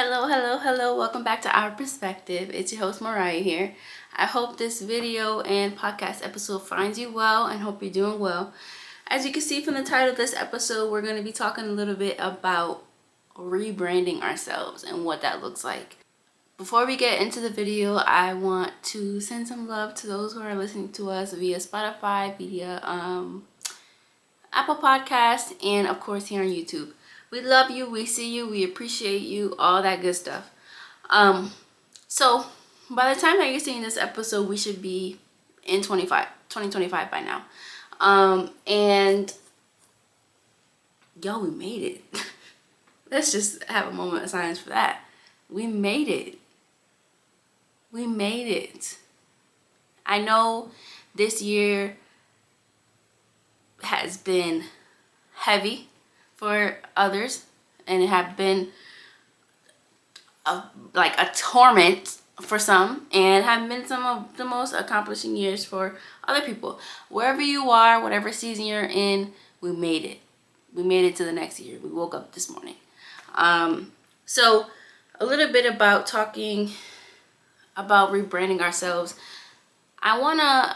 Hello. Welcome back to Our Perspective. It's your host, Mariah here. I hope this video and podcast episode finds you well and hope you're doing well. As you can see from the title of this episode, we're going to be talking a little bit about rebranding ourselves and what that looks like. Before we get into the video, I want to send some love to those who are listening to us via Spotify, via Apple Podcasts, and of course here on YouTube. We love you, we see you, we appreciate you, all that good stuff. So by the time that you're seeing this episode, we should be in 2025 by now. And yo, we made it. Let's just have a moment of silence for that. We made it. We made it. I know this year has been heavy for others, and it have been like a torment for some, and have been some of the most accomplishing years for other people. Wherever you are, whatever season you're in, we made it. We made it to the next year. We woke up this morning. So a little bit about talking about rebranding ourselves. I want to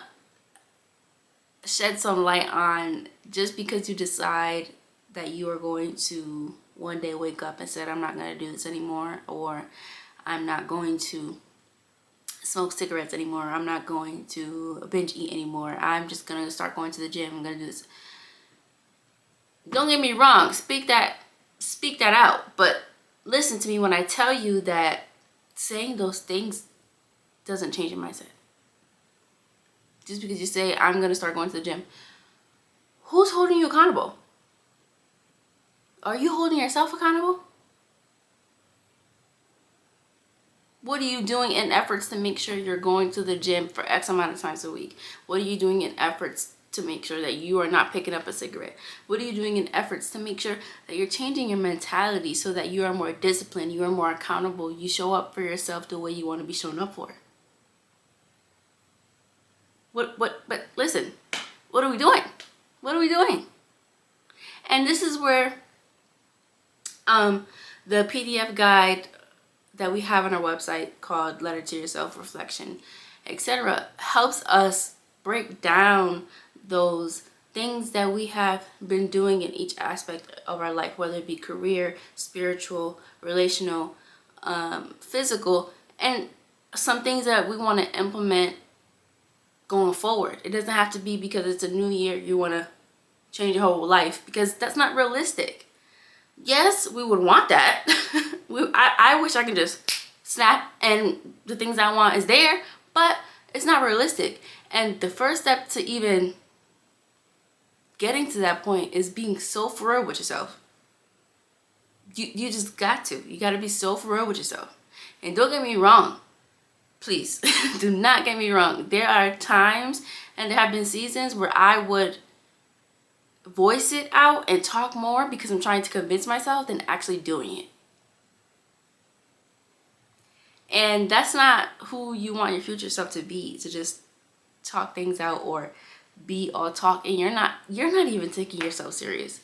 shed some light on, just because you decide that you are going to one day wake up and said, I'm not going to do this anymore, or I'm not going to smoke cigarettes anymore, I'm not going to binge eat anymore, I'm just going to start going to the gym, I'm going to do this. Don't get me wrong, speak that out, but listen to me when I tell you that saying those things doesn't change your mindset. Just because you say, I'm going to start going to the gym, who's holding you accountable? Are you holding yourself accountable? What are you doing in efforts to make sure you're going to the gym for X amount of times a week? What are you doing in efforts to make sure that you are not picking up a cigarette? What are you doing in efforts to make sure that you're changing your mentality so that you are more disciplined, you are more accountable, you show up for yourself the way you want to be shown up for? But listen, what are we doing? What are we doing? And this is where the PDF guide that we have on our website called Letter to Yourself, Reflection, etc. helps us break down those things that we have been doing in each aspect of our life, whether it be career, spiritual, relational, physical, and some things that we want to implement going forward. It doesn't have to be because it's a new year you want to change your whole life, because that's not realistic. Yes, we would want that. I wish I could just snap and the things I want is there, but it's not realistic. And the first step to even getting to that point is being so for real with yourself. You just got to. You got to be so for real with yourself. And don't get me wrong. Please, do not get me wrong. There are times and there have been seasons where I would voice it out and talk more because I'm trying to convince myself than actually doing it. And that's not who you want your future self to be, to just talk things out or be all talk, and you're not even taking yourself serious.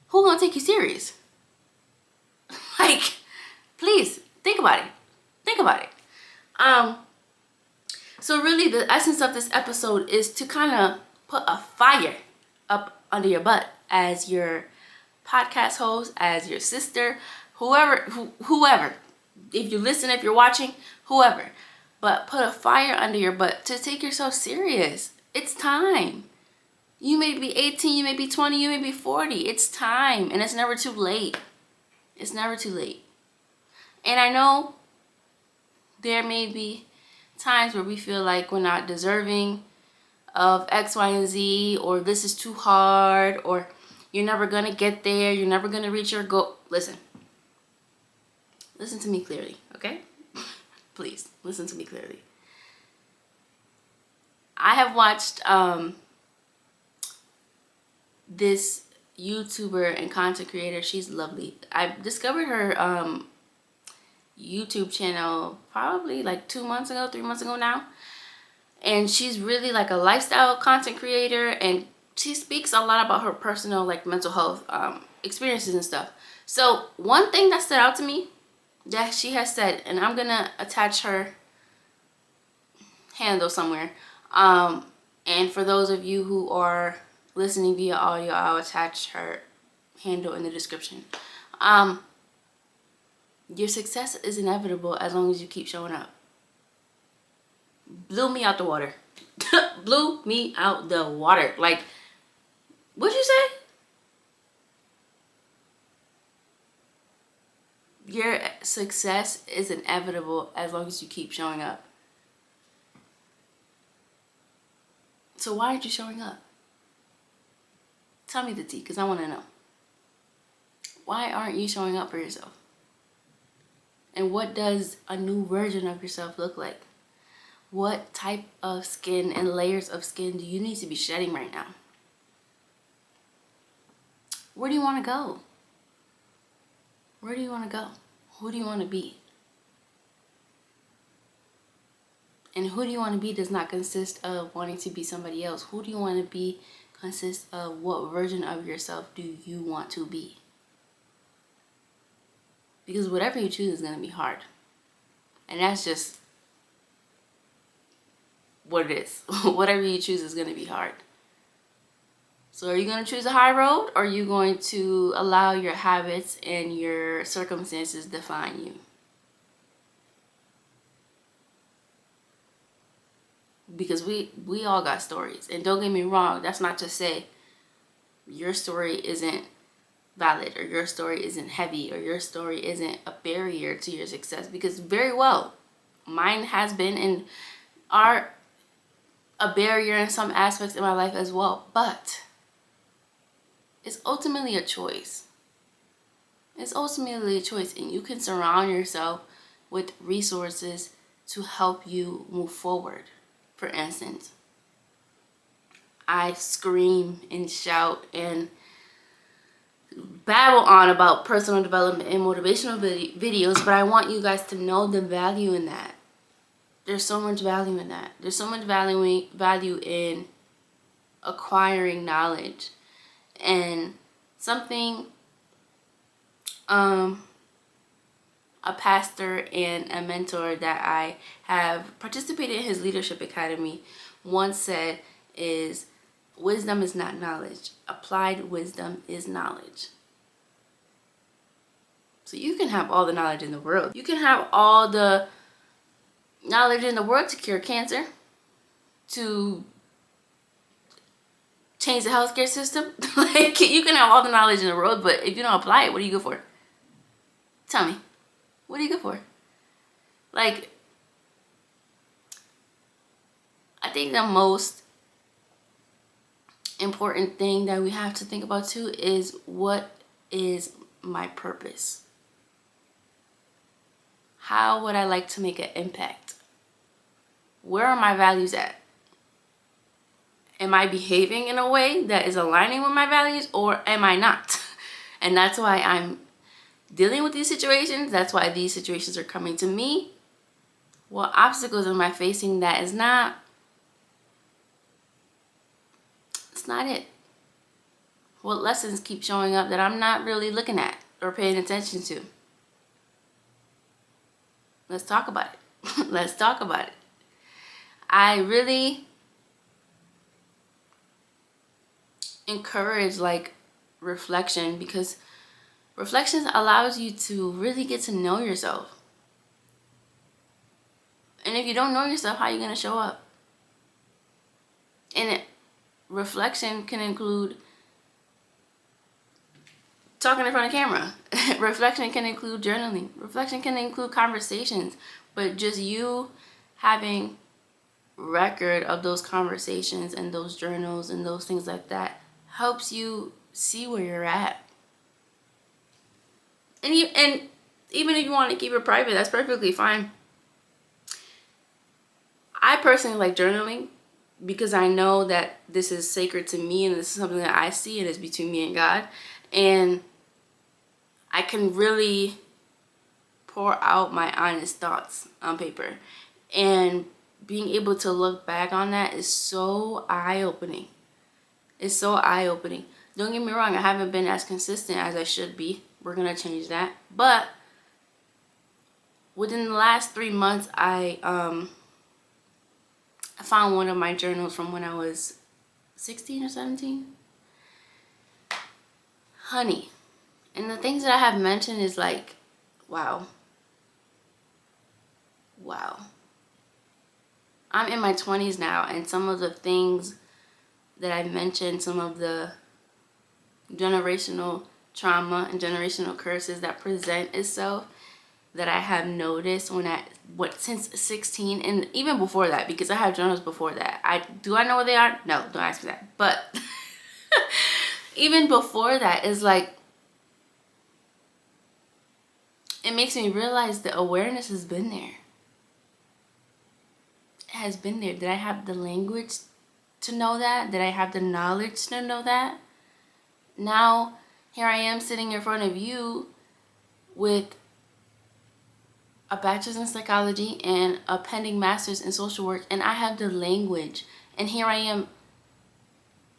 Who gonna take you serious? Like, please think about it. So really the essence of this episode is to kind of put a fire up under your butt as your podcast host, as your sister, whoever. If you listen, if you're watching, whoever. But put a fire under your butt to take yourself serious. It's time. You may be 18, you may be 20, you may be 40. It's time, and it's never too late. It's never too late. And I know there may be times where we feel like we're not deserving of X, Y, and Z, or this is too hard, or you're never gonna get there, you're never gonna reach your goal. Listen to me clearly, okay? Please, listen to me clearly. I have watched this YouTuber and content creator. She's lovely. I discovered her YouTube channel probably like 3 months ago now. And she's really like a lifestyle content creator, and she speaks a lot about her personal like mental health experiences and stuff. So one thing that stood out to me that she has said, and I'm gonna attach her handle somewhere. And for those of you who are listening via audio, I'll attach her handle in the description. Your success is inevitable as long as you keep showing up. Blew me out the water. Blew me out the water. Like, what'd you say? Your success is inevitable as long as you keep showing up. So why aren't you showing up? Tell me the tea, because I want to know. Why aren't you showing up for yourself? And what does a new version of yourself look like? What type of skin and layers of skin do you need to be shedding right now? Where do you want to go? Where do you want to go? Who do you want to be? And who do you want to be does not consist of wanting to be somebody else. Who do you want to be consists of what version of yourself do you want to be. Because whatever you choose is going to be hard. And that's just what it is. Whatever you choose is going to be hard. So are you going to choose a high road, or are you going to allow your habits and your circumstances define you? Because we all got stories. And don't get me wrong, that's not to say your story isn't valid, or your story isn't heavy, or your story isn't a barrier to your success. Because very well, mine has been and are a barrier in some aspects in my life as well. But it's ultimately a choice. It's ultimately a choice, and you can surround yourself with resources to help you move forward. For instance, I scream and shout and babble on about personal development and motivational videos, but I want you guys to know the value in that. There's so much value in that. There's so much value in acquiring knowledge. And something a pastor and a mentor that I have participated in his leadership academy once said is, wisdom is not knowledge. Applied wisdom is knowledge. So you can have all the knowledge in the world. You can have all the knowledge in the world to cure cancer, to change the healthcare system. Like, you can have all the knowledge in the world, but if you don't apply it, what are you good for? Tell me. What are you good for? Like, I think the most important thing that we have to think about too is, what is my purpose? How would I like to make an impact? Where are my values at? Am I behaving in a way that is aligning with my values, or am I not? And that's why I'm dealing with these situations. That's why these situations are coming to me. What obstacles am I facing that is not, it's not it? What lessons keep showing up that I'm not really looking at or paying attention to? Let's talk about it. Let's talk about it. I really encourage reflection, because reflection allows you to really get to know yourself. And if you don't know yourself, how are you going to show up? And reflection can include talking in front of camera. Reflection can include journaling. Reflection can include conversations. But just you having record of those conversations and those journals and those things like that helps you see where you're at. And even if you want to keep it private, that's perfectly fine. I personally like journaling because I know that this is sacred to me, and this is something that I see, and it's between me and God. And I can really pour out my honest thoughts on paper. And being able to look back on that is so eye-opening. It's so eye-opening. Don't get me wrong, I haven't been as consistent as I should be. We're going to change that. But within the last 3 months, I found one of my journals from when I was 16 or 17. Honey. And the things that I have mentioned is like, wow. Wow. I'm in my 20s now, and some of the things that I mentioned, some of the generational trauma and generational curses that present itself that I have noticed since 16, and even before that, because I have journals before that. Do I know what they are? No, don't ask me that. But even before that is like, it makes me realize the awareness has been there. It has been there. Did I have the language to know that? Did I have the knowledge to know that? Now, here I am sitting in front of you with a bachelor's in psychology and a pending master's in social work, and I have the language. And here I am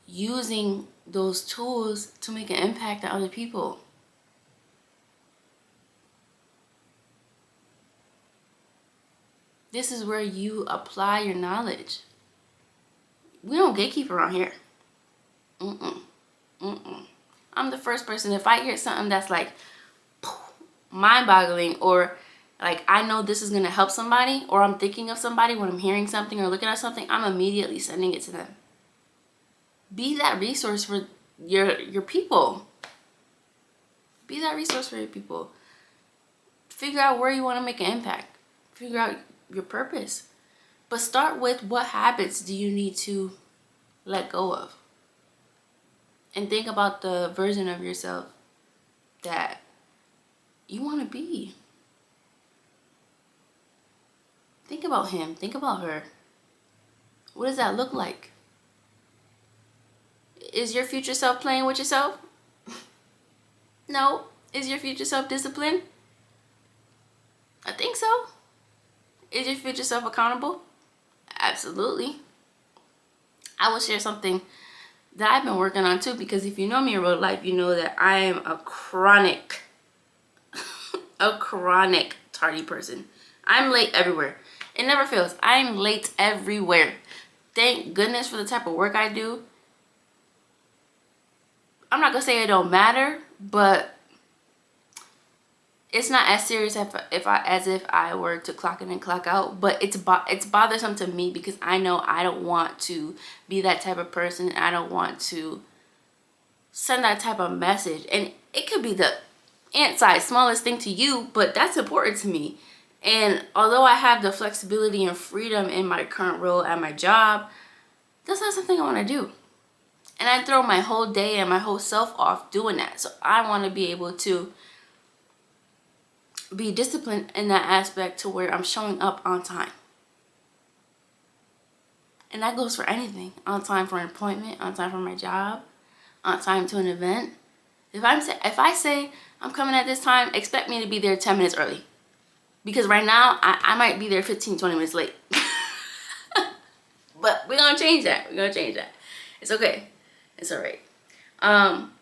using those tools to make an impact on other people. This is where you apply your knowledge. We don't gatekeep around here. I'm the first person, if I hear something that's like mind-boggling, or like I know this is going to help somebody, or I'm thinking of somebody when I'm hearing something or looking at something, I'm immediately sending it to them. Be that resource for your people. Be that resource for your people. Figure out where you want to make an impact. Figure out your purpose. But start with, what habits do you need to let go of? And think about the version of yourself that you want to be. Think about him. Think about her. What does that look like? Is your future self playing with yourself? No. Is your future self disciplined? I think so. Is your future self accountable? Absolutely. I will share something that I've been working on too, because if you know me in real life, you know that I am a chronic tardy person. I'm late everywhere. It never fails. I'm late everywhere. Thank goodness for the type of work I do. I'm not gonna say it don't matter, but it's not as serious as if I were to clock in and clock out. But it's bothersome to me, because I know I don't want to be that type of person. I don't want to send that type of message. And it could be the ant-sized smallest thing to you, but that's important to me. And although I have the flexibility and freedom in my current role at my job, that's not something I want to do. And I throw my whole day and my whole self off doing that. So I want to be able to be disciplined in that aspect, to where I'm showing up on time. And that goes for anything. On time for an appointment, on time for my job, on time to an event. If I say I'm coming at this time, expect me to be there 10 minutes early. Because right now, I might be there 15, 20 minutes late. But we're going to change that. It's okay. It's all right.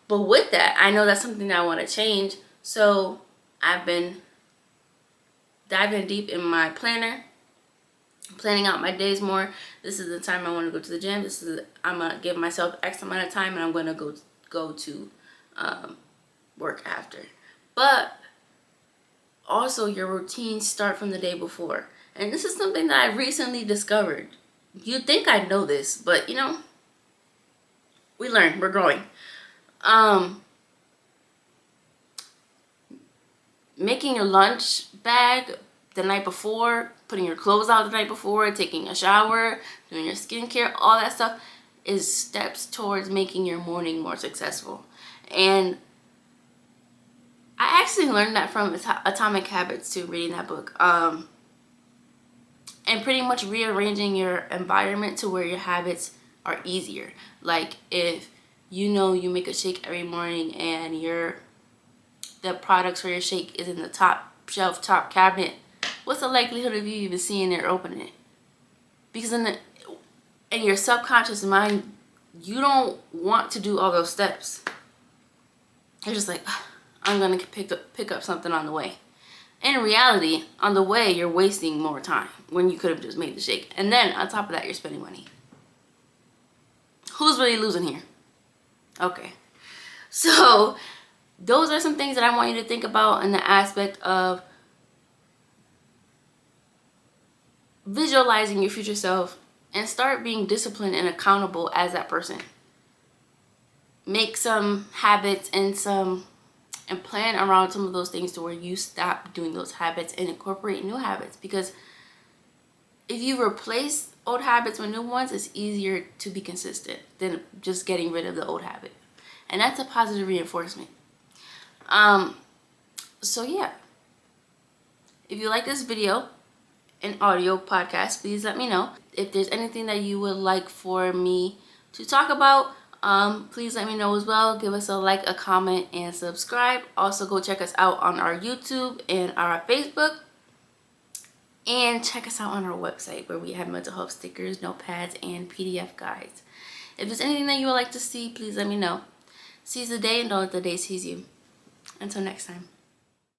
But with that, I know that's something that I want to change. So I've been diving deep in my planner, planning out my days more. This is the time I want to go to the gym. I'm going to give myself X amount of time, and I'm going to go to work after. But also, your routines start from the day before. And this is something that I recently discovered. You'd think I know this, but we learn. We're growing. Making your lunch bag the night before, putting your clothes out the night before, taking a shower, doing your skincare, all that stuff is steps towards making your morning more successful. And I actually learned that from Atomic Habits too, reading that book. And pretty much rearranging your environment to where your habits are easier. Like if you make a shake every morning, and the products for your shake is in the top shelf, top cabinet, what's the likelihood of you even seeing it or opening it? Because in your subconscious mind, you don't want to do all those steps. You're just like, I'm gonna pick up something on the way. in reality, on the way, you're wasting more time when you could have just made the shake. And then on top of that, you're spending money. Who's really losing here? Okay. So those are some things that I want you to think about in the aspect of visualizing your future self, and start being disciplined and accountable as that person. Make some habits and plan around some of those things to where you stop doing those habits and incorporate new habits. Because if you replace old habits with new ones, it's easier to be consistent than just getting rid of the old habit. And that's a positive reinforcement. So yeah, if you like this video and audio podcast, please let me know. If there's anything that you would like for me to talk about, please let me know as well. Give us a like, a comment, and subscribe. Also, go check us out on our YouTube and our Facebook. And check us out on our website where we have mental health stickers, notepads, and PDF guides. If there's anything that you would like to see, please let me know. Seize the day and don't let the day seize you. Until next time.